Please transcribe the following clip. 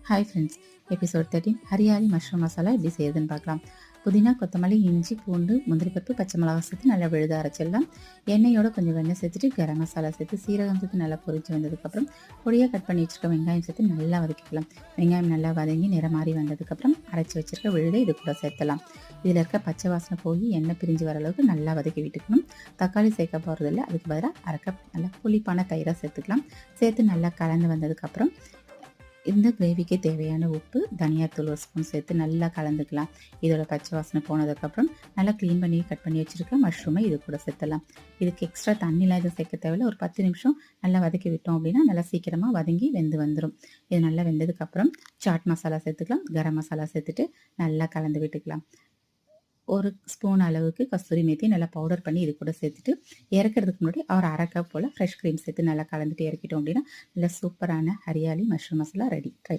Hi friends, episode 13 hariyali mushroom masala எப்படி செய்யுதுன்னு பார்க்கலாம். புதினா, கொத்தமல்லி, இஞ்சி, பூண்டு, முந்திரி பருப்பு, பச்சை மிளகா சேர்த்து நல்லா விழுத அரைச்சிடலாம். எண்ணெயோட கொஞ்சம் வெண்ணெய் சேர்த்துட்டு கரம் மசாலா சேர்த்து சீரகம் சேர்த்து நல்லா பொரிச்சு வந்ததுக்கப்புறம் பொடியாக கட் பண்ணி வச்சுருக்க வெங்காயம் சேர்த்து நல்லா வதக்கிக்கலாம். வெங்காயம் நல்லா வதங்கி நிறம் மாறி வந்ததுக்கப்புறம் அரைச்சி வச்சுருக்க விழுதை இது கூட சேர்த்தலாம். இதில் இருக்க பச்சை வாசனை போய் எண்ணெய் பிரிஞ்சு வர அளவுக்கு நல்லா வதக்கி விட்டுக்கணும். தக்காளி சேர்க்க போகிறதில்ல, அதுக்கு பதிலாக அரை கப் நல்லா புளிப்பான தயிரை சேர்த்துக்கலாம். சேர்த்து நல்லா கலந்து வந்ததுக்கப்புறம் இந்த கிரேவிக்கு தேவையான உப்பு, தனியாத்தூள் 1 ஸ்பூன் சேர்த்து நல்லா கலந்துக்கலாம். இதோட பச்சை வாசனை போனதுக்கப்புறம் நல்லா க்ளீன் பண்ணி கட் பண்ணி வச்சுருக்க மஷ்ரூமை இது கூட சேர்த்துலாம். இதுக்கு எக்ஸ்ட்ரா தண்ணிலாம் எதுவும் சேர்க்க தேவையில்ல. ஒரு 10 நிமிஷம் நல்லா வதக்கி விட்டோம் அப்படின்னா நல்லா சீக்கிரமாக வதங்கி வெந்து வந்துடும். இது நல்லா வெந்ததுக்கப்புறம் சாட் மசாலா சேர்த்துக்கலாம். கரம் மசாலா சேர்த்துட்டு நல்லா கலந்து விட்டுக்கலாம். 1 ஸ்பூன் அளவுக்கு கஸ்தூரி மேத்தி நல்லா பவுடர் பண்ணி இது கூட சேர்த்துட்டு இறக்கிறதுக்கு முன்னாடி ஒரு அரை கப் போல் ஃப்ரெஷ் க்ரீம் சேர்த்து நல்லா கலந்துட்டு இறக்கிட்டோம் அப்படின்னா நல்லா சூப்பரான hariyali mushroom masala ready. Try